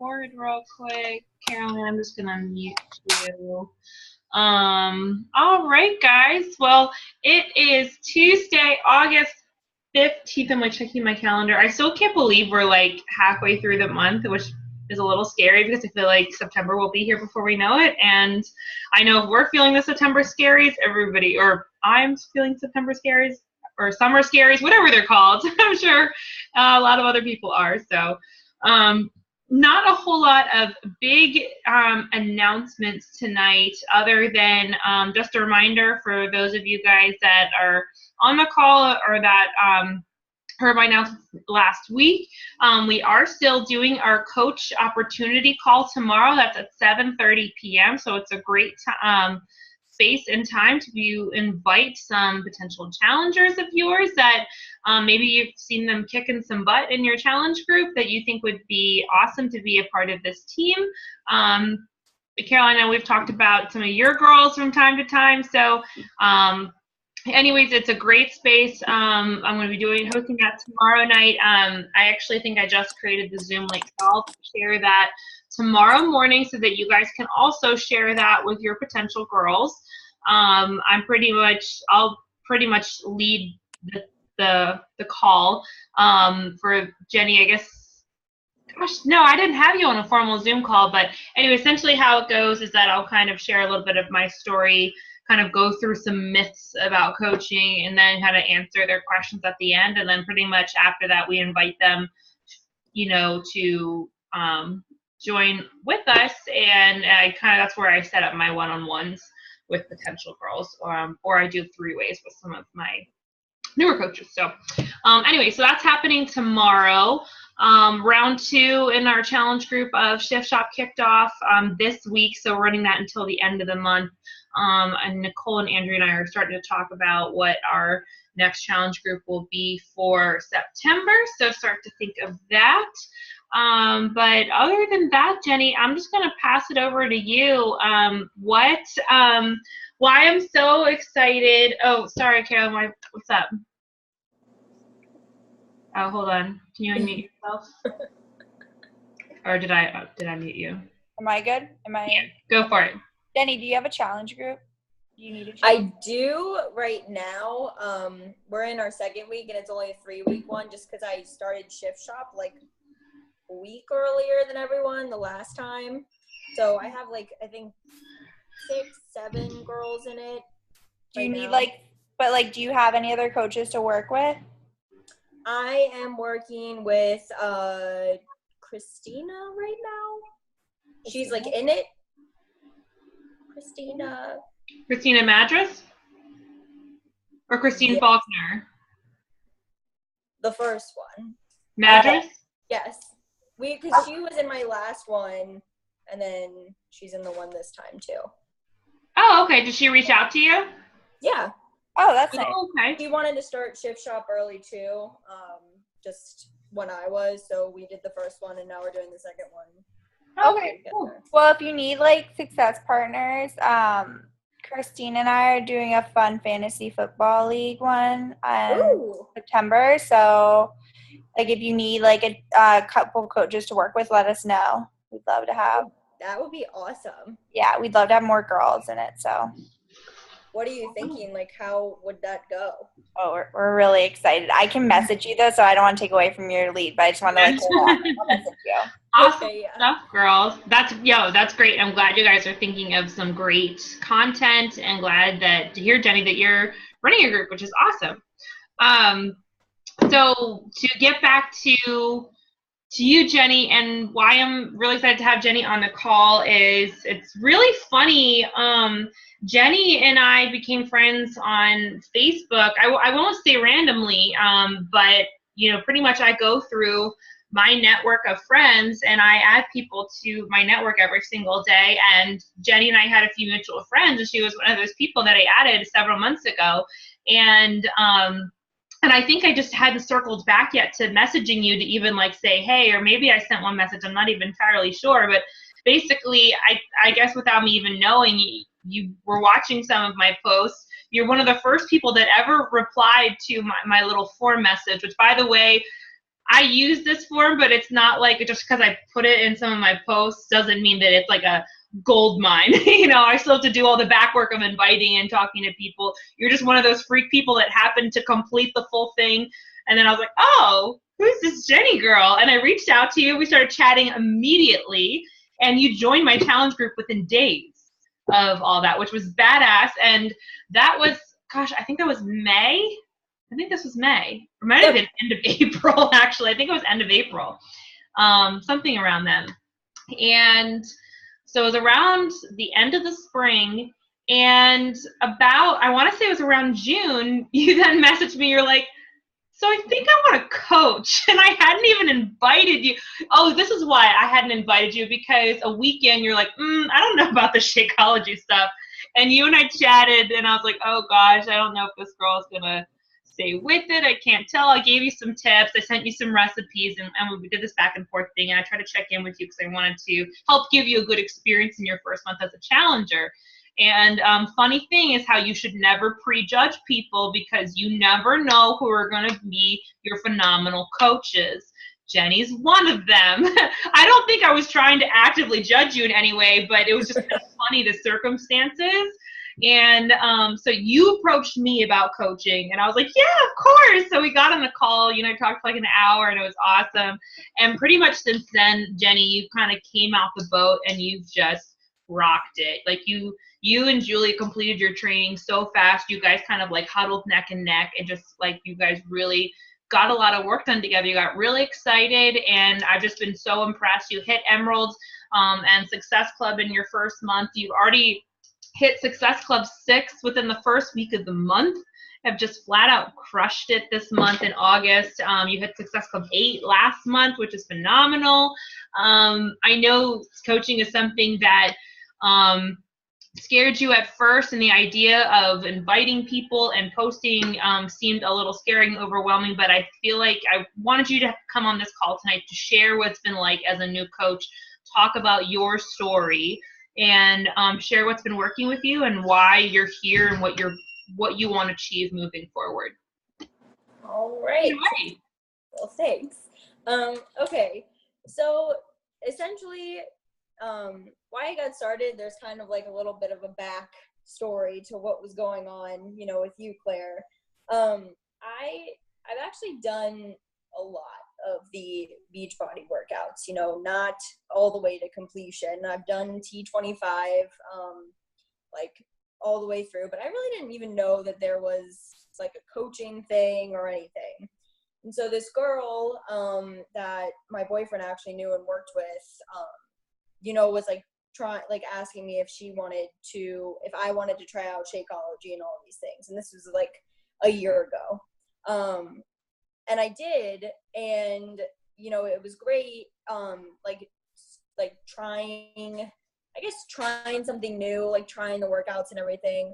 record real quick. Carolyn, I'm just gonna mute you. All right, guys. Well, it is Tuesday, August 15th. I'm like checking my calendar. I still can't believe we're like halfway through the month, which is a little scary because I feel like September will be here before we know it. And I know if we're feeling the September scaries, everybody, or I'm feeling September scaries, or summer scaries, whatever they're called. I'm sure a lot of other people are. So not a whole lot of big announcements tonight, other than just a reminder for those of you guys that are on the call or that heard my announcement last week. We are still doing our coach opportunity call tomorrow. That's at 7:30 p.m. So it's a great space and time to invite some potential challengers of yours that maybe you've seen them kicking some butt in your challenge group that you think would be awesome to be a part of this team. Carol, I know we've talked about some of your girls from time to time. So anyways, it's a great space. I'm going to be hosting that tomorrow night. I actually think I just created the Zoom link, so I'll share that tomorrow morning so that you guys can also share that with your potential girls. I'll pretty much lead the call for Jenny, I guess. Gosh, no, I didn't have you on a formal Zoom call, but anyway, essentially how it goes is that I'll kind of share a little bit of my story, kind of go through some myths about coaching, and then kind of answer their questions at the end. And then pretty much after that, we invite them, to join with us. And that's where I set up my one-on-ones with potential girls, or I do 3-ways with some of my newer coaches. So anyway, so that's happening tomorrow. Round 2 in our challenge group of Shift Shop kicked off this week, so we're running that until the end of the month. And Nicole and Andrea and I are starting to talk about what our next challenge group will be for September, so start to think of that. But other than that, Jenny, I'm just going to pass it over to you. Why I'm so excited. Oh, sorry, Carolyn, what's up? Oh, hold on. Can you unmute yourself? Or did I mute you? Am I good? Yeah, go for it. Jenny, do you have a challenge group? Do you need a challenge? I do right now. We're in our second week, and it's only a 3-week one just because I started Shift Shop like a week earlier than everyone the last time. So I have I think 6, 7 girls in it. Do you need do you have any other coaches to work with? I am working with Christina right now. She's in it. Christina Madras? Or Christine Faulkner? The first one. Madras? Yes. Because she was in my last one, and then she's in the one this time too. Oh, okay. Did she reach out to you? Yeah. Oh, that's nice. Okay. She wanted to start Shift Shop early too, just when I was. So we did the first one, and now we're doing the second one. Okay, cool. Well, if you need success partners, Christine and I are doing a fun fantasy football league one in September. So, if you need a couple coaches to work with, let us know. We'd love to have. That would be awesome. Yeah, we'd love to have more girls in it. So. What are you thinking? How would that go? Oh, we're really excited. I can message you though, so I don't want to take away from your lead, but I just want to I'll message you. Awesome stuff, girls. That's great. I'm glad you guys are thinking of some great content, and glad to hear, Jenny, that you're running a group, which is awesome. So to get back to you, Jenny, and why I'm really excited to have Jenny on the call is it's really funny. Jenny and I became friends on Facebook. I won't say randomly, but pretty much I go through my network of friends and I add people to my network every single day. And Jenny and I had a few mutual friends, and she was one of those people that I added several months ago. And I think I just hadn't circled back yet to messaging you to even say, hey, or maybe I sent one message. I'm not even entirely sure. But basically, I guess without me even knowing, you were watching some of my posts. You're one of the first people that ever replied to my little form message, which, by the way, I use this form, but it's not like just because I put it in some of my posts doesn't mean that it's like a gold mine. I still have to do all the back work of inviting and talking to people. You're just one of those freak people that happened to complete the full thing. And then I was like, oh, who's this Jenny girl? And I reached out to you. We started chatting immediately. And you joined my challenge group within days of all that, which was badass. And that was, gosh, I think that was May. I think this was May. Or might have been end of April, actually. I think it was end of April. Something around then. And so it was around the end of the spring. And I want to say it was around June, you then messaged me. You're like, so I think I want to coach. And I hadn't even invited you. Oh, this is why I hadn't invited you, because a weekend you're like, I don't know about the Shakeology stuff. And you and I chatted, and I was like, oh gosh, I don't know if this girl is going to stay with it. I can't tell. I gave you some tips. I sent you some recipes, and we did this back and forth thing. And I tried to check in with you because I wanted to help give you a good experience in your first month as a challenger. And funny thing is how you should never prejudge people, because you never know who are going to be your phenomenal coaches. Jenny's one of them. I don't think I was trying to actively judge you in any way, but it was just kind of funny, the circumstances. And so you approached me about coaching, and I was like, yeah, of course. So we got on the call, I talked for like an hour, and it was awesome. And pretty much since then, Jenny, you kind of came out the boat and you've just rocked it. Like you and Julia completed your training so fast. You guys kind of like huddled neck and neck, and just like you guys really got a lot of work done together. You got really excited, and I've just been so impressed. You hit Emerald and Success Club in your first month. You've already hit Success Club 6 within the first week of the month. Have just flat out crushed it this month in August. You hit Success Club 8 last month, which is phenomenal. I know coaching is something that scared you at first, and the idea of inviting people and posting seemed a little scary and overwhelming, but I feel like I wanted you to come on this call tonight to share what's been like as a new coach, talk about your story, and share what's been working with you and why you're here and what you want to achieve moving forward. All right. Well, thanks. Okay, so essentially, why I got started, there's kind of like a little bit of a back story to what was going on, with you, Claire. I've actually done a lot of the Beachbody workouts, not all the way to completion. I've done T25, like all the way through, but I really didn't even know that there was like a coaching thing or anything. And so this girl that my boyfriend actually knew and worked with, was like asking me if I wanted to try out Shakeology and all these things. And this was like a year ago. And I did, and, it was great. Like trying something new, like trying the workouts and everything,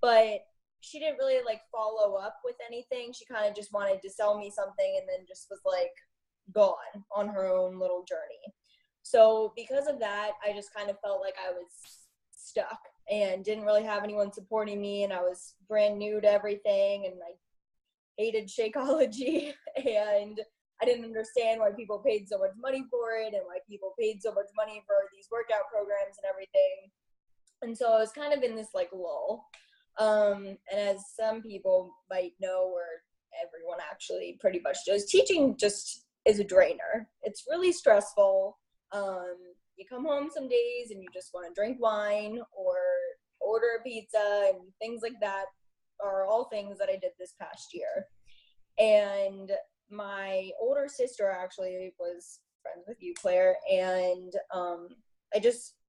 but she didn't really like follow up with anything. She kind of just wanted to sell me something and then just was like gone on her own little journey. So because of that, I just kind of felt like I was stuck and didn't really have anyone supporting me, and I was brand new to everything, and I hated Shakeology, and I didn't understand why people paid so much money for it and why people paid so much money for these workout programs and everything. And so I was kind of in this like lull. And as some people might know, or everyone actually pretty much does, teaching just is a drainer. It's really stressful. You come home some days and you just want to drink wine or order a pizza, and things like that are all things that I did this past year. And my older sister actually was friends with you, Claire, and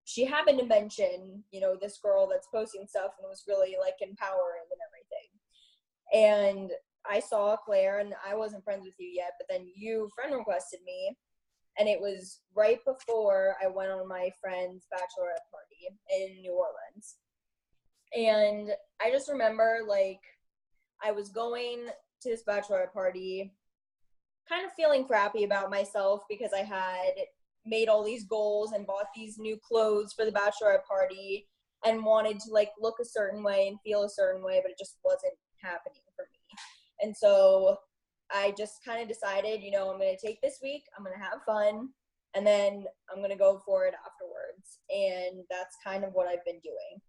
she happened to mention, this girl that's posting stuff, and was really like empowering and everything. And I saw Claire, and I wasn't friends with you yet, but then you friend requested me, and it was right before I went on my friend's bachelorette party in New Orleans. And I just remember, like, I was going to this bachelorette party kind of feeling crappy about myself because I had made all these goals and bought these new clothes for the bachelorette party and wanted to, like, look a certain way and feel a certain way, but it just wasn't happening for me. And so I just kind of decided, you know, I'm going to take this week, I'm going to have fun, and then I'm going to go for it afterwards. And that's kind of what I've been doing.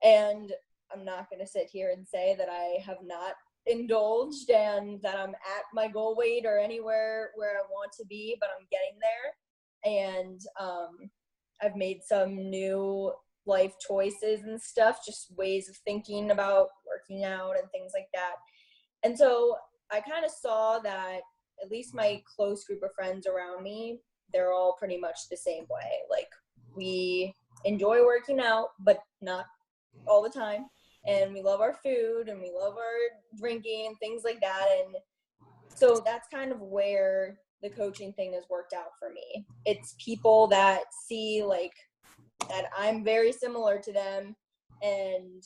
And I'm not going to sit here and say that I have not indulged and that I'm at my goal weight or anywhere where I want to be, but I'm getting there. And I've made some new life choices and stuff, just ways of thinking about working out and things like that. And so I kind of saw that at least my close group of friends around me, they're all pretty much the same way. Like, we enjoy working out, but not all the time. And we love our food and we love our drinking and things like that. And so that's kind of where the coaching thing has worked out for me. It's people that see like that I'm very similar to them and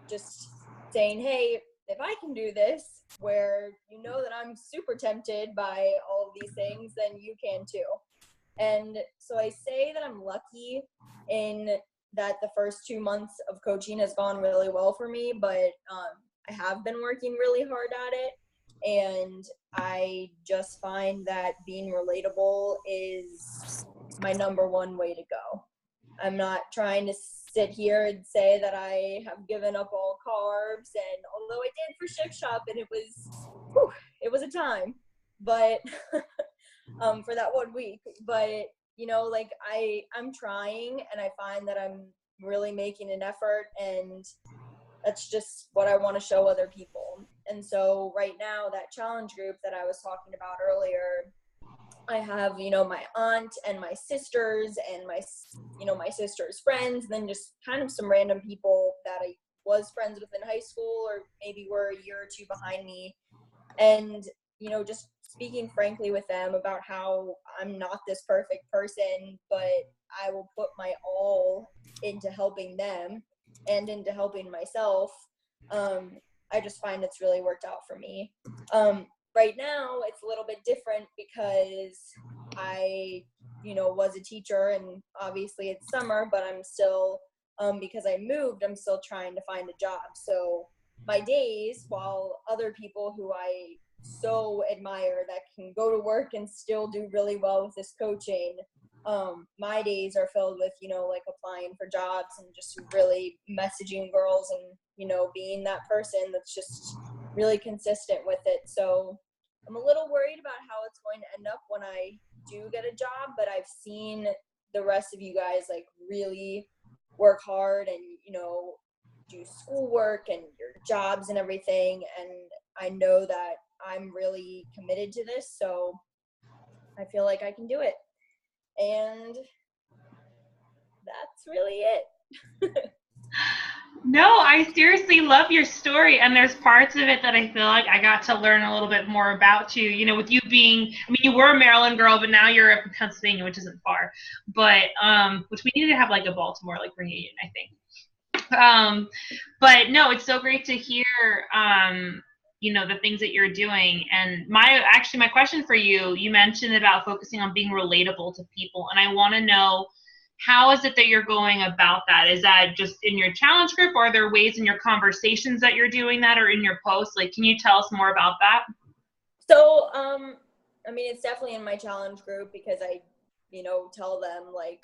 just saying, hey, if I can do this, where you know that I'm super tempted by all of these things, then you can too. And so I say that I'm lucky in that the first 2 months of coaching has gone really well for me, but I have been working really hard at it. And I just find that being relatable is my number one way to go. I'm not trying to sit here and say that I have given up all carbs, and although I did for Shift Shop, and it was a time, but for that 1 week. But you know, like I'm trying, and I find that I'm really making an effort, and that's just what I want to show other people. And so right now, that challenge group that I was talking about earlier, I have, you know, my aunt and my sisters and my sister's friends, and then just kind of some random people that I was friends with in high school, or maybe were a year or two behind me. And, you know, just speaking frankly with them about how I'm not this perfect person, but I will put my all into helping them and into helping myself. I just find it's really worked out for me. Right now, it's a little bit different because I, you know, was a teacher, and obviously it's summer, but I'm still, because I moved, I'm still trying to find a job. So my days, while other people who I so admire that can go to work and still do really well with this coaching, my days are filled with, you know, like applying for jobs and just really messaging girls and, you know, being that person that's just really consistent with it. So I'm a little worried about how it's going to end up when I do get a job, but I've seen the rest of you guys like really work hard and, you know, do schoolwork and your jobs and everything. And I know that I'm really committed to this, so I feel like I can do it. And that's really it. No, I seriously love your story, and there's parts of it that I feel like I got to learn a little bit more about you. You know, with you being, I mean, you were a Maryland girl, but now you're up in Pennsylvania, which isn't far. But which we need to have like a Baltimore like reunion, I think. But no, it's so great to hear. You know, the things that you're doing. And my question for you, you mentioned about focusing on being relatable to people, and I want to know, how is it that you're going about that? Is that just in your challenge group, or are there ways in your conversations that you're doing that, or in your posts? Like, can you tell us more about that? So, I mean, it's definitely in my challenge group because I, you know, tell them like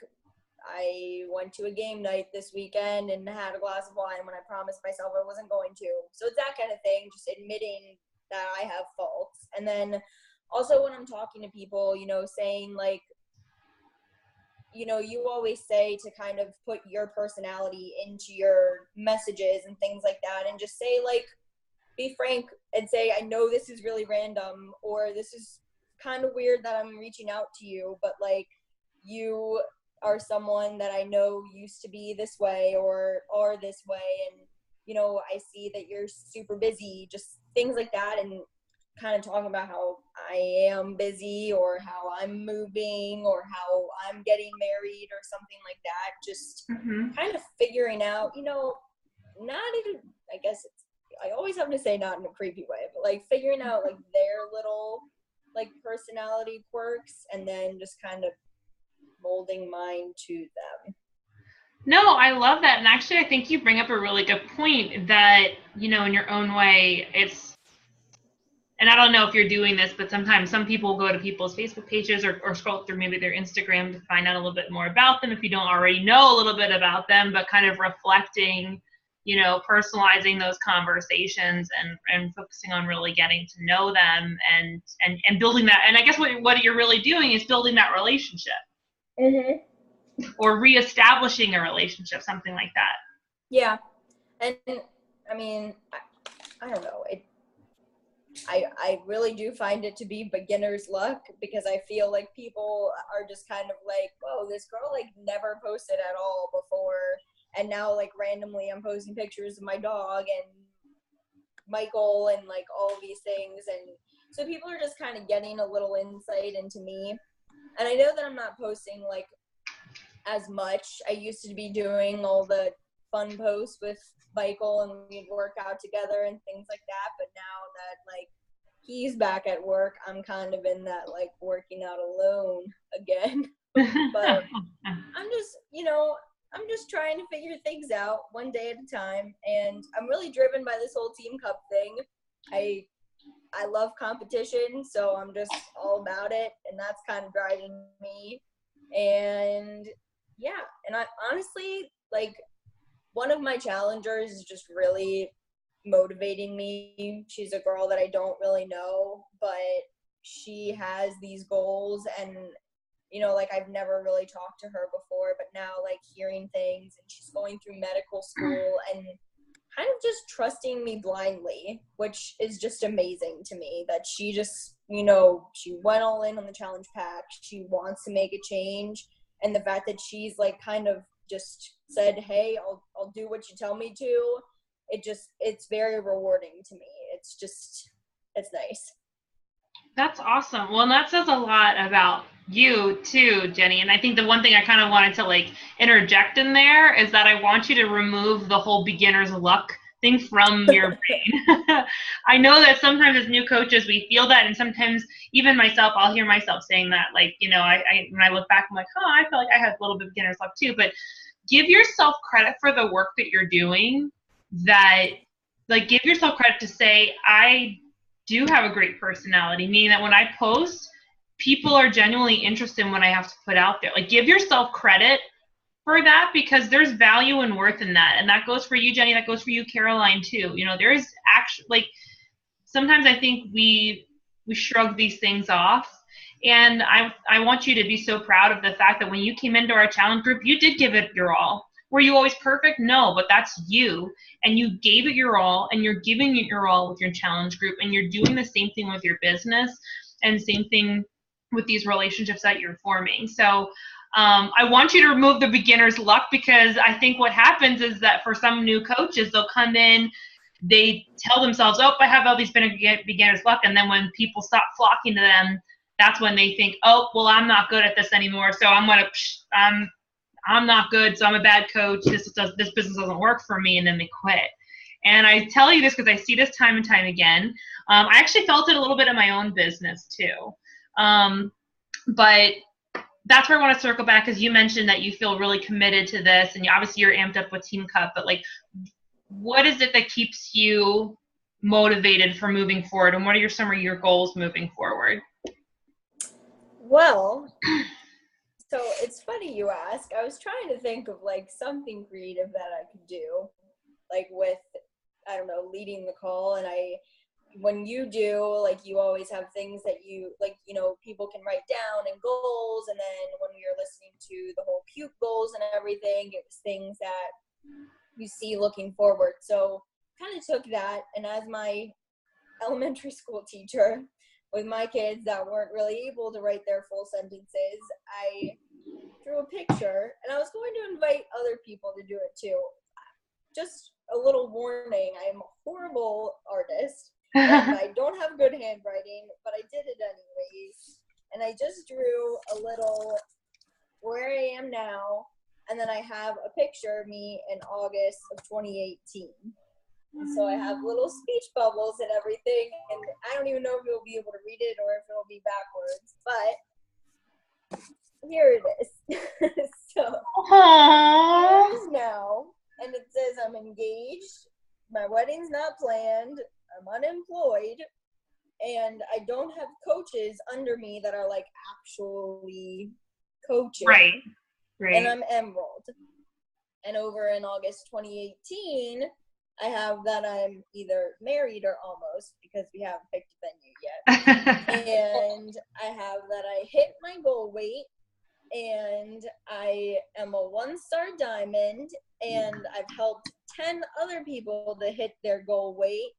I went to a game night this weekend and had a glass of wine when I promised myself I wasn't going to. So it's that kind of thing, just admitting that I have faults. And then also when I'm talking to people, you know, saying like, you know, you always say to kind of put your personality into your messages and things like that, and just say like, be frank and say, I know this is really random, or this is kind of weird that I'm reaching out to you, but like, you are someone that I know used to be this way or are this way, and you know, I see that you're super busy, just things like that. And kind of talking about how I am busy, or how I'm moving, or how I'm getting married, or something like that. Just kind of figuring out, you know, not even, I guess it's, I always have to say not in a creepy way, but like figuring out like their little like personality quirks, and then just kind of molding mine to them. No, I love that. And actually, I think you bring up a really good point that, you know, in your own way, it's and I don't know if you're doing this, but sometimes some people go to people's Facebook pages or scroll through maybe their Instagram to find out a little bit more about them if you don't already know a little bit about them, but kind of reflecting, you know, personalizing those conversations and focusing on really getting to know them and building that. And I guess what you're really doing is building that relationship. Mm-hmm. Or reestablishing a relationship, something like that. Yeah. And I mean, I don't know. I really do find it to be beginner's luck because I feel like people are just kind of like, whoa, this girl like never posted at all before. And now like randomly I'm posting pictures of my dog and Michael and like all these things. And so people are just kind of getting a little insight into me. And I know that I'm not posting like as much. I used to be doing all the fun posts with Michael and we'd work out together and things like that. But now that like he's back at work, I'm kind of in that like working out alone again. But I'm just, you know, I'm just trying to figure things out one day at a time. And I'm really driven by this whole Team Cup thing. I love competition, so I'm just all about it. And that's kind of driving me. And yeah, and I honestly, like, one of my challengers is just really motivating me. She's a girl that I don't really know, but she has these goals and, you know, like I've never really talked to her before, but now like hearing things and she's going through medical school and kind of just trusting me blindly, which is just amazing to me that she just, you know, she went all in on the challenge pack. She wants to make a change. And the fact that she's like kind of just said, hey, I'll do what you tell me to. It's very rewarding to me. It's nice. That's awesome. Well, and that says a lot about you too, Jenny. And I think the one thing I kind of wanted to like interject in there is that I want you to remove the whole beginner's luck thing from your brain. I know that sometimes as new coaches, we feel that. And sometimes even myself, I'll hear myself saying that, like, you know, I when I look back, I'm like, oh, I feel like I had a little bit of beginner's luck too. But give yourself credit for the work that you're doing. That, like, give yourself credit to say, I do have a great personality, meaning that when I post, people are genuinely interested in what I have to put out there. Like, give yourself credit for that because there's value and worth in that. And that goes for you, Jenny. That goes for you, Caroline, too. You know, there is actually, like, sometimes I think we shrug these things off. And I want you to be so proud of the fact that when you came into our challenge group, you did give it your all. Were you always perfect? No, but that's you. And you gave it your all, and you're giving it your all with your challenge group, and you're doing the same thing with your business and same thing with these relationships that you're forming. So I want you to remove the beginner's luck because I think what happens is that for some new coaches, they'll come in, they tell themselves, oh, I have all these beginner's luck, and then when people stop flocking to them, that's when they think, oh, well, I'm not good at this anymore, so I'm not good, so I'm a bad coach. This business doesn't work for me, and then they quit. And I tell you this because I see this time and time again. I actually felt it a little bit in my own business too. But that's where I want to circle back because you mentioned that you feel really committed to this, and obviously you're amped up with Team Cup. But like, what is it that keeps you motivated for moving forward, and what are some of your goals moving forward? Well, so it's funny you ask. I was trying to think of like something creative that I could do, like with, I don't know, leading the call. And when you do, like, you always have things that you, like, you know, people can write down and goals. And then when you're listening to the whole puke goals and everything, it was things that you see looking forward. So kind of took that. And as my elementary school teacher, with my kids that weren't really able to write their full sentences, I drew a picture, and I was going to invite other people to do it too. Just a little warning, I'm a horrible artist, and I don't have good handwriting, but I did it anyways. And I just drew a little where I am now, and then I have a picture of me in August of 2018. And so I have little speech bubbles and everything, and I don't even know if you'll be able to read it or if it'll be backwards, but here it is. So here's now, and it says I'm engaged, my wedding's not planned, I'm unemployed, coaching. Right. And I'm Emerald. And over in August 2018, I have that I'm either married or almost, because we haven't picked a venue yet. And I have that I hit my goal weight, and I am a 1-star diamond, and I've helped 10 other people to hit their goal weight,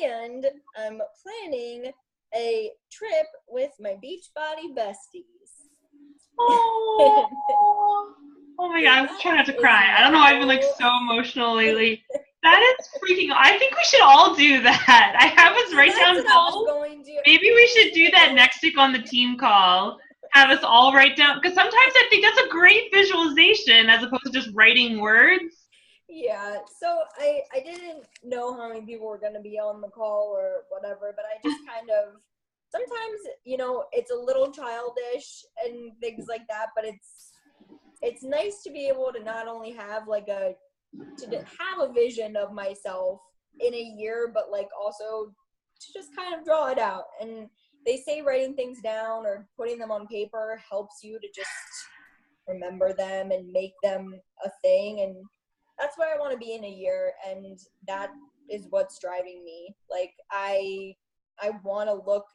and I'm planning a trip with my Beachbody besties. Oh, oh my God, I'm trying not to cry. I don't know why I've been like so emotional lately. That is freaking, I think we should all do that. I have us write down goals. Maybe we should do that next week on the team call. Have us all write down, because sometimes I think that's a great visualization as opposed to just writing words. Yeah, so I didn't know how many people were going to be on the call or whatever, but I just kind of, sometimes, you know, it's a little childish and things like that, but it's nice to be able to not only have like to have a vision of myself in a year, but like also to just kind of draw it out. And they say writing things down or putting them on paper helps you to just remember them and make them a thing. And that's where I want to be in a year, and that is what's driving me. Like I want to look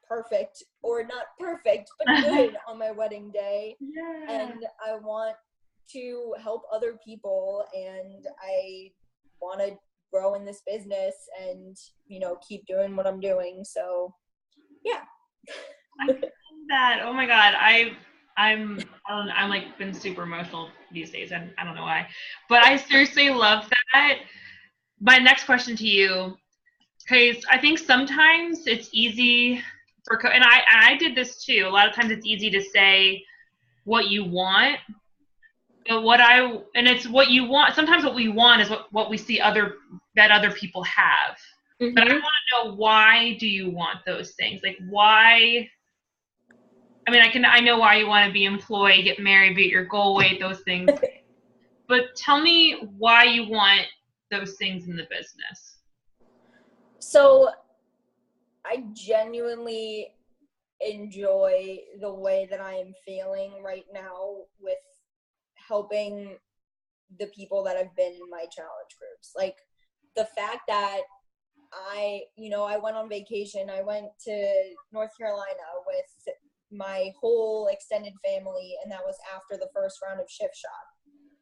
perfect, or not perfect, but good on my wedding day. Yeah. And I want to help other people, and I want to grow in this business and, you know, keep doing what I'm doing. So yeah. I love that. Oh my God. I'm like been super emotional these days, and I don't know why, but I seriously love that. My next question to you, because I think sometimes it's easy for, and I did this too. A lot of times it's easy to say what you want, but it's what you want. Sometimes what we want is what we see that other people have. Mm-hmm. But I want to know, why do you want those things? Like, why? I mean, I know why you want to be employed, get married, be at your goal weight, those things. But tell me why you want those things in the business. So I genuinely enjoy the way that I am feeling right now with helping the people that have been in my challenge groups. Like the fact that I went on vacation. I went to North Carolina with my whole extended family, and that was after the first round of Shift Shop.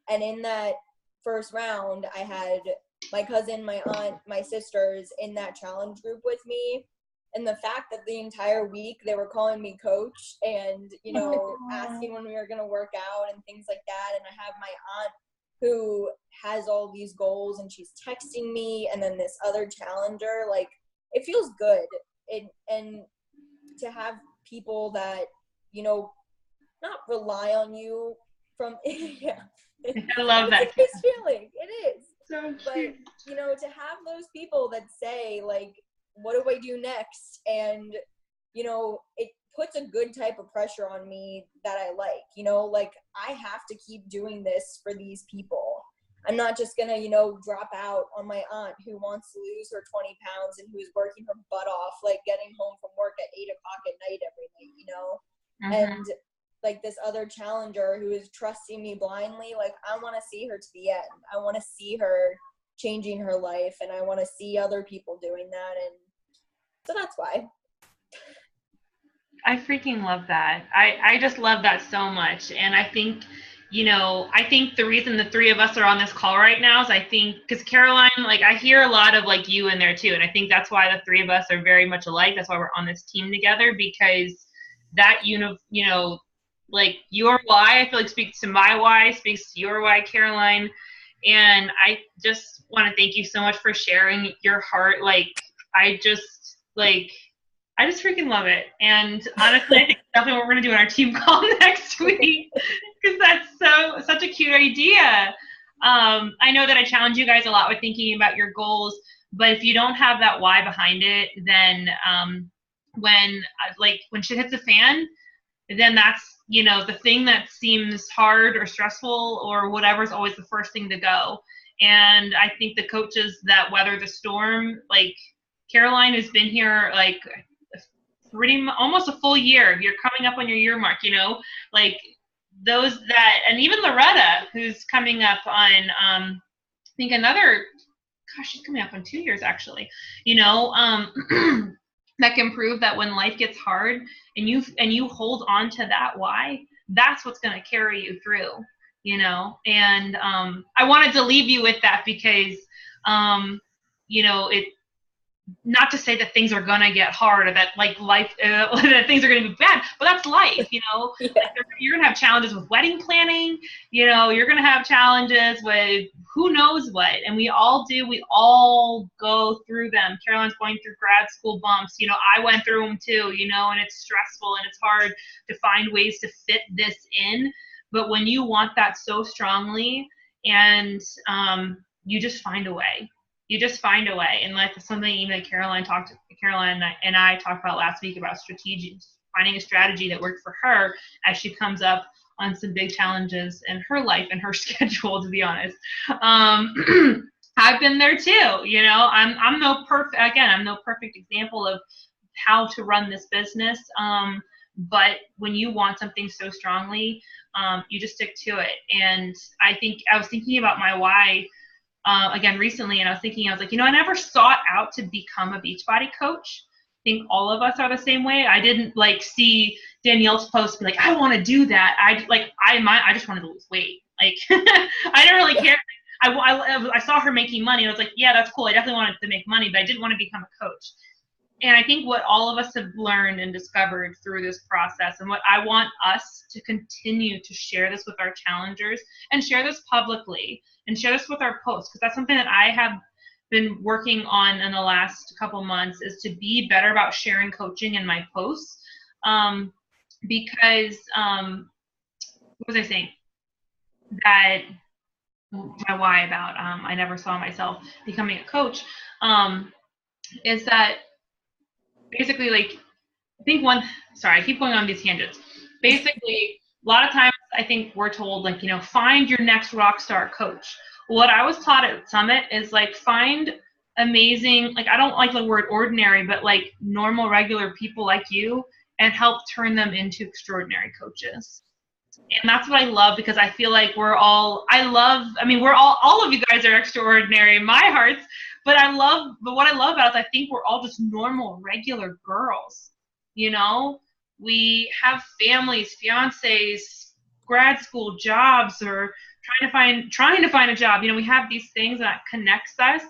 And in that first round, I had my cousin, my aunt, my sisters in that challenge group with me. And the fact that the entire week they were calling me coach and, you know, asking when we were going to work out and things like that. And I have my aunt who has all these goals, and she's texting me, and then this other challenger, like, it feels good. And to have people that, you know, not rely on you from, yeah. I love that. It's a nice feeling. It is. So cute. But, you know, to have those people that say, like, what do I do next? And, you know, it puts a good type of pressure on me that I like, you know, like, I have to keep doing this for these people. I'm not just going to, you know, drop out on my aunt who wants to lose her 20 pounds and who's working her butt off, like getting home from work at 8 o'clock at night every night, you know? Mm-hmm. And like this other challenger who is trusting me blindly, like, I want to see her to the end. I want to see her changing her life, and I want to see other people doing that. And so that's why. I freaking love that. I just love that so much. And I think, you know, I think the reason the three of us are on this call right now is I think because Caroline, like, I hear a lot of like you in there too. And I think that's why the three of us are very much alike. That's why we're on this team together, because that, you know, like your why, I feel like speaks to my why, speaks to your why, Caroline. And I just want to thank you so much for sharing your heart. Like, I just freaking love it. And honestly, I think that's definitely what we're going to do in our team call next week, because that's such a cute idea. I know that I challenge you guys a lot with thinking about your goals, but if you don't have that why behind it, then when shit hits the fan, then that's, you know, the thing that seems hard or stressful or whatever is always the first thing to go. And I think the coaches that weather the storm, like Caroline has been here like almost a full year. You're coming up on your year mark, like those that, and even Loretta, who's coming up on, I think she's coming up on 2 years actually, that can prove that when life gets hard and you hold on to that why, that's what's going to carry you through, and I wanted to leave you with that because, it, not to say that things are going to get hard or that like life, that things are going to be bad, but that's life, Yeah. Like you're going to have challenges with wedding planning, you're going to have challenges with who knows what. And we all go through them. Caroline's going through grad school bumps. I went through them too, and it's stressful and it's hard to find ways to fit this in. But when you want that so strongly and you just find a way. You just find a way. And like something even Caroline and I talked about last week about finding a strategy that worked for her as she comes up on some big challenges in her life and her schedule, to be honest. I've been there too, I'm no perfect example of how to run this business. But when you want something so strongly, you just stick to it. And I was thinking about my why again recently, and I was like, I never sought out to become a Beachbody coach. I think all of us are the same way. I didn't like see Danielle's post and be like, I want to do that. I just wanted to lose weight. Like I didn't really care. I saw her making money and I was like, yeah, that's cool. I definitely wanted to make money, but I didn't want to become a coach. And I think what all of us have learned and discovered through this process, and what I want us to continue to share this with our challengers and share this publicly and share this with our posts, because that's something that I have been working on in the last couple months, is to be better about sharing coaching in my posts. Because what was I saying? That my why about I never saw myself becoming a coach is that basically, like, I keep going on these tangents. Basically, a lot of times I think we're told, like, find your next rock star coach. What I was taught at Summit is, like, find amazing, like, I don't like the word ordinary, but like normal, regular people like you, and help turn them into extraordinary coaches. And that's what I love, because I feel like all of you guys are extraordinary in my hearts, but what I love about it is I think we're all just normal, regular girls. We have families, fiancés, grad school jobs, or trying to find a job. We have these things that connects us,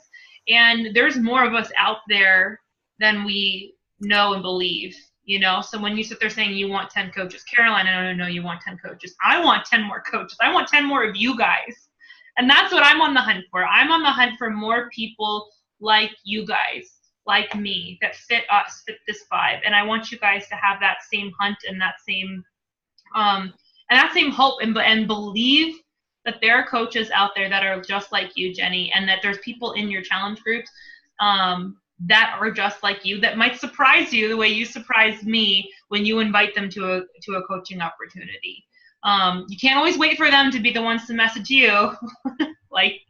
and there's more of us out there than we know and believe. So when you sit there saying you want 10 coaches, Caroline, I don't know you want 10 coaches. I want 10 more coaches. I want 10 more of you guys. And that's what I'm on the hunt for. I'm on the hunt for more people like you guys, like me, that fit this vibe. And I want you guys to have that same hunt and that same hope and believe that there are coaches out there that are just like you, Jenny, and that there's people in your challenge groups that are just like you, that might surprise you the way you surprised me when you invite them to a coaching opportunity. You can't always wait for them to be the ones to message you, like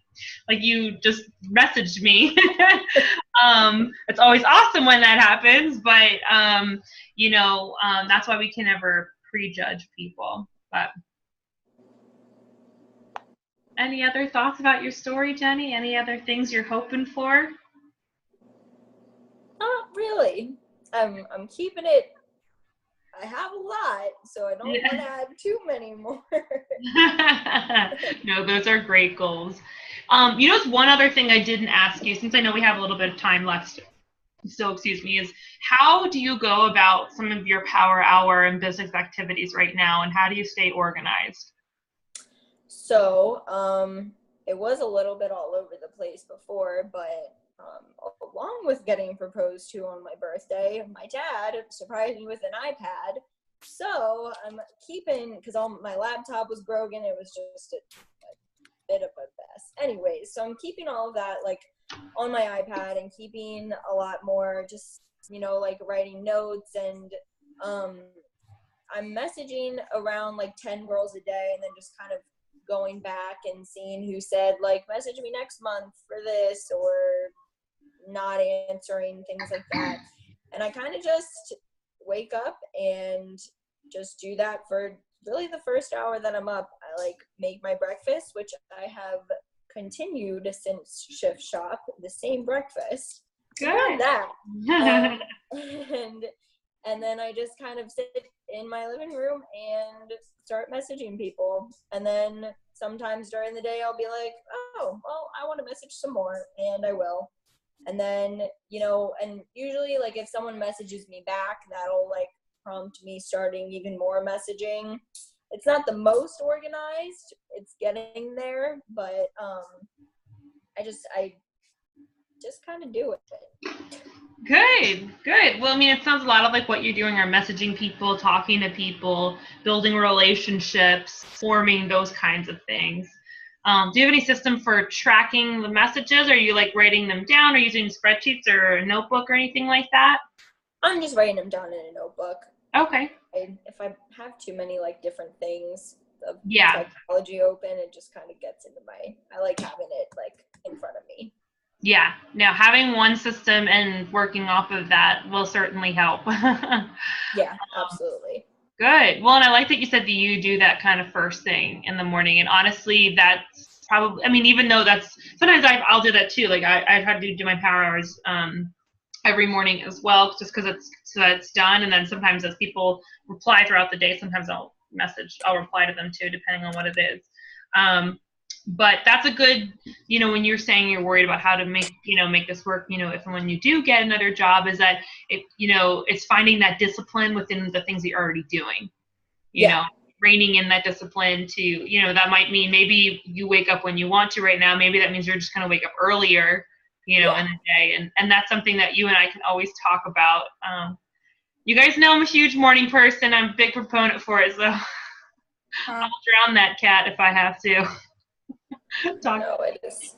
you just messaged me. It's always awesome when that happens, but that's why we can never prejudge people. But any other thoughts about your story, Jenny? Any other things you're hoping for? Not really. I'm keeping it. I have a lot, so I don't want to add too many more. No, those are great goals. One other thing I didn't ask you, since I know we have a little bit of time left, so excuse me, is how do you go about some of your power hour and business activities right now, and how do you stay organized? So, it was a little bit all over the place before, but along with getting proposed to on my birthday, my dad surprised me with an iPad. So I'm keeping, because my laptop was broken, it was just a bit of a mess. Anyways, so I'm keeping all of that like on my iPad and keeping a lot more just, like writing notes, and I'm messaging around like 10 girls a day, and then just kind of going back and seeing who said like message me next month for this, or not answering, things like that. And I kind of just wake up and just do that for really the first hour that I'm up. I like make my breakfast, which I have continued since shift shop, the same breakfast. Good. Not that. And then I just kind of sit in my living room and start messaging people. And then sometimes during the day I'll be like, oh, well, I want to message some more, and I will. And then, you know, and usually like if someone messages me back, that'll like prompt me starting even more messaging. It's not the most organized, it's getting there, but I just kind of do it. Good. Well, I mean, it sounds a lot of like what you're doing are messaging people, talking to people, building relationships, forming those kinds of things. Do you have any system for tracking the messages? Are you like writing them down or using spreadsheets or a notebook or anything like that? I'm just writing them down in a notebook. Okay. If I have too many like different things of technology open, it just kind of gets into I like having it like in front of me. Yeah. Now having one system and working off of that will certainly help. Yeah, absolutely. Good. Well, and I like that you said that you do that kind of first thing in the morning. And honestly, that's probably, I mean, even though that's, sometimes I'll do that too. Like I've had to do my power hours every morning as well, just because it's done. And then sometimes as people reply throughout the day, sometimes I'll reply to them too, depending on what it is. But that's a good, you know, when you're saying you're worried about how to make this work, you know, if and when you do get another job, is that it, you know, it's finding that discipline within the things that you're already doing, you know, reining in that discipline to, you know, that might mean maybe you wake up when you want to right now. Maybe that means you're just going to wake up earlier, you know, in the day. And that's something that you and I can always talk about. You guys know I'm a huge morning person. I'm a big proponent for it. So I'll drown that cat if I have to. No, it is.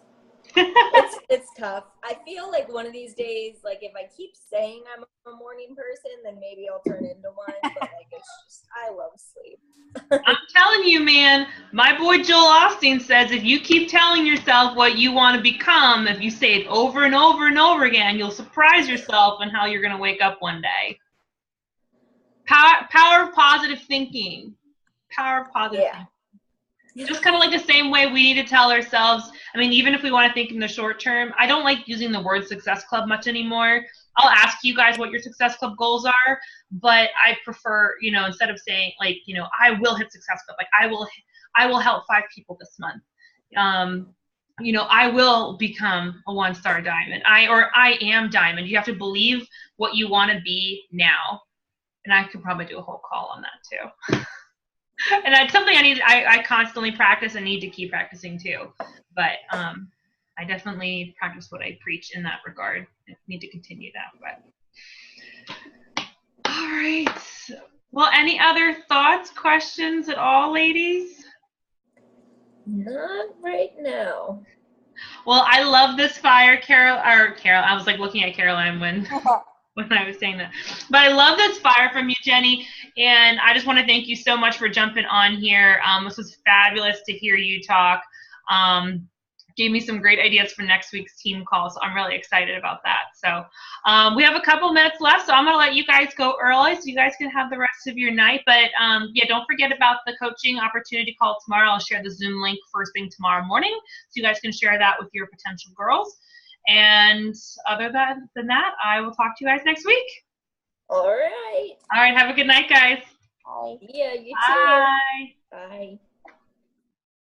It's tough. I feel like one of these days, like if I keep saying I'm a morning person, then maybe I'll turn into one. But like it's just, I love sleep. I'm telling you, man. My boy Joel Osteen says if you keep telling yourself what you want to become, if you say it over and over and over again, you'll surprise yourself in how you're going to wake up one day. Power of positive thinking. Power of positive thinking. Just kind of like the same way we need to tell ourselves, I mean, even if we want to think in the short term, I don't like using the word success club much anymore. I'll ask you guys what your success club goals are, but I prefer, you know, instead of saying like, you know, I will hit success club, like I will help 5 people this month. You know, I will become a 1-star diamond. I am diamond. You have to believe what you want to be now. And I could probably do a whole call on that too. And that's something I constantly practice and need to keep practicing too. But I definitely practice what I preach in that regard. I need to continue that. But all right. Well, any other thoughts, questions at all, ladies? Not right now. Well, I love this fire, Carol. I was like looking at Caroline when I was saying that. But I love this fire from you, Jenny. And I just want to thank you so much for jumping on here. This was fabulous to hear you talk. Gave me some great ideas for next week's team call. So I'm really excited about that. So we have a couple minutes left. So I'm going to let you guys go early so you guys can have the rest of your night. But yeah, don't forget about the coaching opportunity call tomorrow. I'll share the Zoom link first thing tomorrow morning. So you guys can share that with your potential girls. And other than that, I will talk to you guys next week. All right. All right. Have a good night, guys. Bye. Yeah, you too. Bye. Bye.